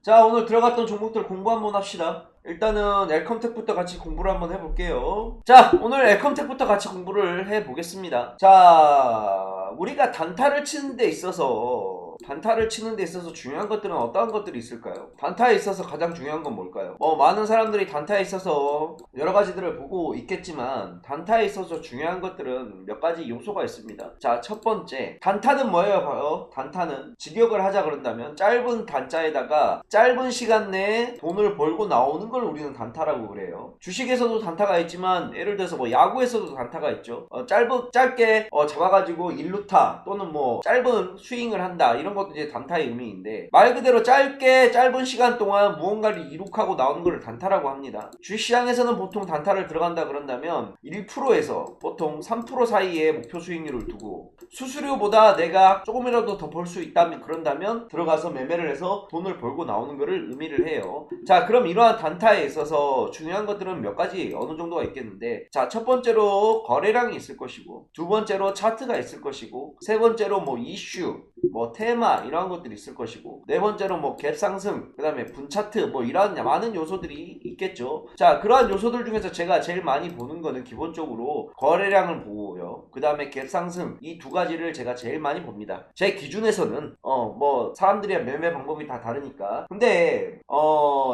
자, 오늘 들어갔던 종목들 공부 한번 합시다. 일단은 엘컴텍부터 같이 공부를 한번 해볼게요. 자, 오늘 엘컴텍부터 같이 공부를 해보겠습니다. 자, 우리가 단타를 치는 데 있어서 중요한 것들은 어떠한 것들이 있을까요? 단타에 있어서 가장 중요한 건 뭘까요? 많은 사람들이 단타에 있어서 여러 가지들을 보고 있겠지만 단타에 있어서 중요한 것들은 몇 가지 요소가 있습니다. 자, 첫 번째, 단타는 뭐예요? 봐요. 단타는 직역을 하자 그런다면 짧은 단자에다가 짧은 시간 내에 돈을 벌고 나오는 걸 우리는 단타라고 그래요. 주식에서도 단타가 있지만 예를 들어서 뭐 야구에서도 단타가 있죠. 짧게 잡아가지고 일루타 또는 뭐 짧은 스윙을 한다, 이런 것도 이제 단타의 의미인데, 말 그대로 짧은 시간 동안 무언가를 이룩하고 나오는 걸 단타라고 합니다. 주식시장에서는 보통 단타를 들어간다 그런다면 1%에서 보통 3% 사이에 목표 수익률을 두고, 수수료보다 내가 조금이라도 더 벌 수 있다면 그런다면 들어가서 매매를 해서 돈을 벌고 나오는 것을 의미를 해요. 자, 그럼 이러한 단타에 있어서 중요한 것들은 몇 가지 어느 정도가 있겠는데, 자, 첫 번째로 거래량이 있을 것이고, 두 번째로 차트가 있을 것이고, 세 번째로 뭐 이슈, 뭐 테마 이러한 것들이 있을 것이고, 네 번째로 뭐 갭 상승, 그 다음에 분차트, 뭐 이러한 많은 요소들이 있겠죠. 자, 그러한 요소들 중에서 제가 제일 많이 보는 거는 기본적으로 거래량을 보고요, 그 다음에 갭 상승, 이 두 가지를 제가 제일 많이 봅니다. 제 기준에서는 뭐 사람들의 매매 방법이 다 다르니까, 근데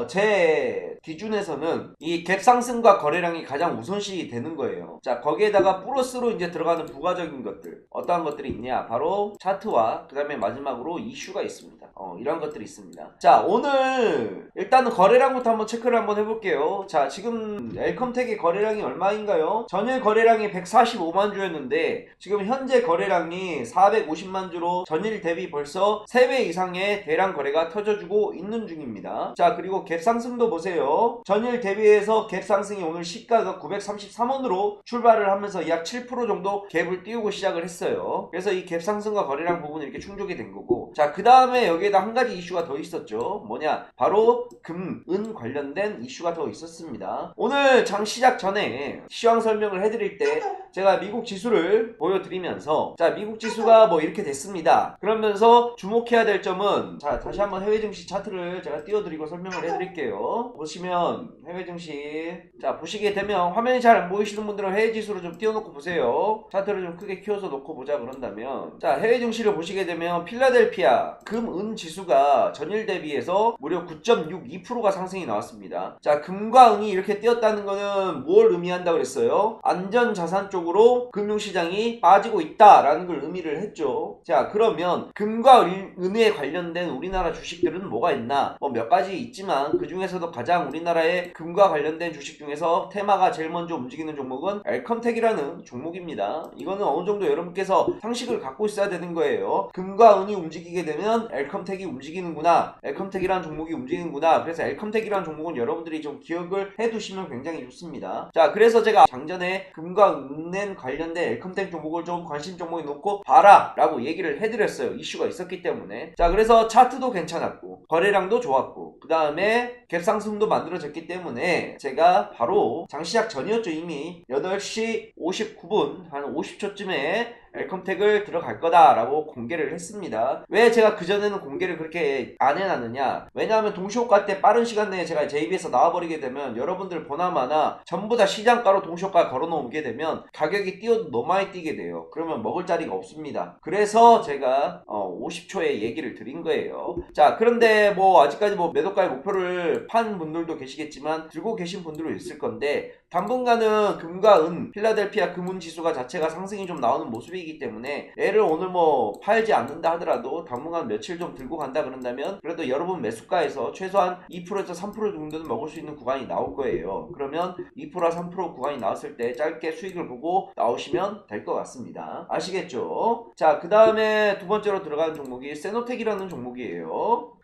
제 기준에서는 이 갭 상승과 거래량이 가장 우선시 되는 거예요. 자, 거기에다가 플러스로 이제 들어가는 부가적인 것들, 어떠한 것들이 있냐, 바로 차트와 그 다음에 마지막으로 이슈가 있습니다. 이런 것들이 있습니다. 자, 오늘 일단은 거래량부터 한번 체크를 한번 해볼게요. 자, 지금 엘컴텍의 거래량이 얼마인가요? 전일 거래량이 145만 주였는데 지금 현재 거래량이 450만 주로 전일 대비 벌써 3배 이상의 대량 거래가 터져주고 있는 중입니다. 자, 그리고 갭 상승도 보세요. 전일 대비해서 갭 상승이 오늘 시가가 933원으로 출발을 하면서 약 7% 정도 갭을 띄우고 시작을 했어요. 그래서 이 갭 상승과 거래량 부분이 이렇게 충족이 된 거고, 자, 그 다음에 여기에다 한 가지 이슈가 더 있었죠. 뭐냐, 바로 금, 은 관련된 이슈가 더 있었습니다. 오늘 장 시작 전에 시황 설명을 해드릴 때 제가 미국 지수를 보여드리면서, 자, 미국 지수가 뭐 이렇게 됐습니다. 그러면서 주목해야 될 점은, 자, 다시 한번 해외 증시 차트를 제가 띄워드리고 설명을 해드릴게요. 보시면 해외 증시, 자, 보시게 되면 화면이 잘 안 보이시는 분들은 해외 지수를 좀 띄워놓고 보세요. 차트를 좀 크게 키워서 놓고 보자 그런다면, 자, 해외 증시를 보시게 되면 필라델피아 금, 은 지수가 전일 대비해서 무려 9.62%가 상승이 나왔습니다. 자, 금과 은이 이렇게 뛰었다는 거는 뭘 의미한다 그랬어요? 안전자산 쪽으로 금융시장이 빠지고 있다라는 걸 의미를 했죠. 자, 그러면 금과 은에 관련된 우리나라 주식들은 뭐가 있나? 뭐 몇 가지 있지만 그 중에서도 가장 우리나라의 금과 관련된 주식 중에서 테마가 제일 먼저 움직이는 종목은 엘컴텍이라는 종목입니다. 이거는 어느 정도 여러분께서 상식을 갖고 있어야 되는 거예요. 금과 은이 움직이게 되면 엘컴텍이 움직이는구나, 엘컴텍이라는 종목이 움직이는구나. 그래서 엘컴텍이라는 종목은 여러분들이 좀 기억을 해두시면 굉장히 좋습니다. 자, 그래서 제가 장전에 금과 은에 관련된 엘컴텍 종목을 좀 관심 종목에 놓고 봐라 라고 얘기를 해드렸어요. 이슈가 있었기 때문에. 자, 그래서 차트도 괜찮았고 거래량도 좋았고 그 다음에 갭상승도 만들어졌기 때문에 제가 바로 장시작 전이었죠. 이미 8시 59분 한 50초쯤에 엘컴텍을 들어갈 거다라고 공개를 했습니다. 왜 제가 그전에는 공개를 그렇게 안 해놨느냐, 왜냐하면 동시호가 때 빠른 시간 내에 제가 JB에서 나와버리게 되면 여러분들 보나마나 전부 다 시장가로 동시호가 걸어놓게 되면 가격이 뛰어도 너무 많이 뛰게 돼요. 그러면 먹을 자리가 없습니다. 그래서 제가 50초에 얘기를 드린 거예요. 자, 그런데 뭐 아직까지 뭐 매도가의 목표를 판 분들도 계시겠지만 들고 계신 분들도 있을 건데, 당분간은 금과 은, 필라델피아 금은 지수가 자체가 상승이 좀 나오는 모습이기 때문에 얘를 오늘 뭐 팔지 않는다 하더라도 당분간 며칠 좀 들고 간다 그런다면 그래도 여러분 매수가에서 최소한 2%에서 3% 정도는 먹을 수 있는 구간이 나올 거예요. 그러면 2%, 3% 구간이 나왔을 때 짧게 수익을 보고 나오시면 될 것 같습니다. 아시겠죠? 자, 그 다음에 두 번째로 들어가는 종목이 세노텍이라는 종목이에요.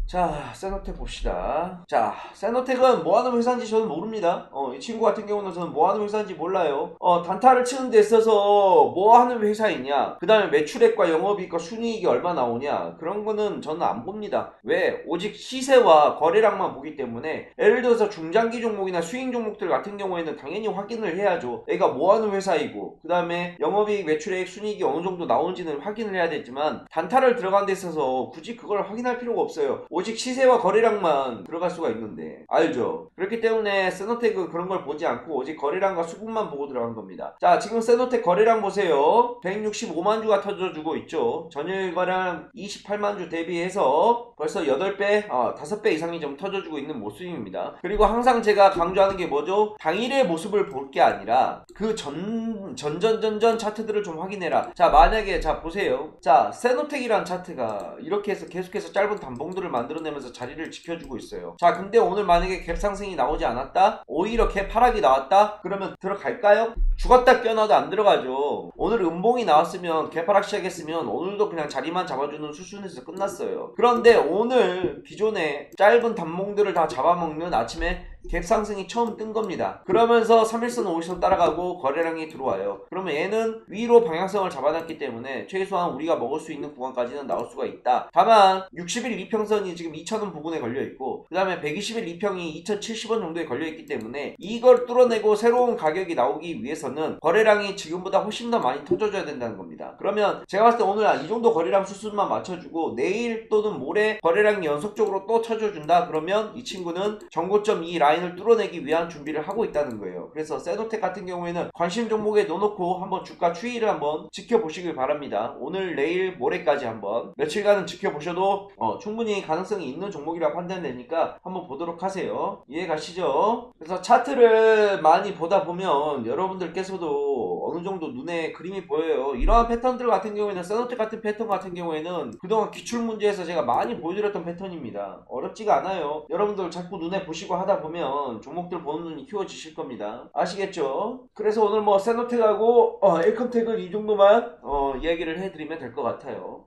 자, 세노텍 봅시다. 자, 세노텍은 뭐하는 회사인지 저는 모릅니다. 이 친구 같은 경우는 저는 뭐하는 회사인지 몰라요. 단타를 치는 데 있어서 뭐하는 회사이냐, 그 다음에 매출액과 영업이익과 순이익이 얼마 나오냐, 그런 거는 저는 안 봅니다. 왜? 오직 시세와 거래량만 보기 때문에. 예를 들어서 중장기 종목이나 스윙 종목들 같은 경우에는 당연히 확인을 해야죠. 얘가 뭐하는 회사이고 그 다음에 영업이익, 매출액, 순이익이 어느 정도 나오는지는 확인을 해야 되지만 단타를 들어간 데 있어서 굳이 그걸 확인할 필요가 없어요. 오직 시세와 거래량만 들어갈 수가 있는데 알죠? 그렇기 때문에 세노텍은 그런 걸 보지 않고 오직 거래량과 수급만 보고 들어간 겁니다. 자, 지금 세노텍 거래량 보세요. 165만 주가 터져주고 있죠. 전일 거래량 28만 주 대비해서 벌써 8배, 5배 이상이 좀 터져주고 있는 모습입니다. 그리고 항상 제가 강조하는 게 뭐죠? 당일의 모습을 볼 게 아니라 그 전전전전 차트들을 좀 확인해라. 자, 만약에 자 보세요. 자, 세노텍이란 차트가 이렇게 해서 계속해서 짧은 단봉들을 만들어내면서 자리를 지켜주고 있어요. 자, 근데 오늘 만약에 갭 상승이 나오지 않았다? 오히려 갭 하락이 나왔다? 그러면 들어갈까요? 죽었다 깨어나도 안 들어가죠. 오늘 음봉이 나왔으면 갭 하락 시작했으면 오늘도 그냥 자리만 잡아주는 수준에서 끝났어요. 그런데 오늘 기존의 짧은 단봉들을 다 잡아먹는 아침에 갭 상승이 처음 뜬 겁니다. 그러면서 3일선 5일선 따라가고 거래량이 들어와요. 그러면 얘는 위로 방향성을 잡아놨기 때문에 최소한 우리가 먹을 수 있는 구간까지는 나올 수가 있다. 다만 60일 이평선이 지금 2,000원 부근에 걸려있고 그 다음에 120일 이평이 2,070원 정도에 걸려있기 때문에 이걸 뚫어내고 새로운 가격이 나오기 위해서는 거래량이 지금보다 훨씬 더 많이 터져줘야 된다는 겁니다. 그러면 제가 봤을 때 오늘 이 정도 거래량 수순만 맞춰주고 내일 또는 모레 거래량이 연속적으로 또 쳐줘준다. 그러면 이 친구는 정고점 이 라인을 뚫어내기 위한 준비를 하고 있다는 거예요. 그래서 세노텍 같은 경우에는 관심 종목에 넣어놓고 한번 주가 추이를 한번 지켜보시길 바랍니다. 오늘 내일 모레까지 한번 며칠간은 지켜보셔도 충분히 가능성이 있는 종목이라 판단되니까 한번 보도록 하세요. 이해 가시죠? 그래서 차트를 많이 보다 보면 여러분들께서도 어느 정도 눈에 그림이 보여요. 이러한 패턴들 같은 경우에는 세노텍 같은 패턴 같은 경우에는 그동안 기출문제에서 제가 많이 보여드렸던 패턴입니다. 어렵지가 않아요. 여러분들 자꾸 눈에 보시고 하다 보면 종목들 보는 눈이 키워지실 겁니다. 아시겠죠? 그래서 오늘 뭐 세노텍하고 엘컴텍은 이 정도만 이야기를 해드리면 될 것 같아요.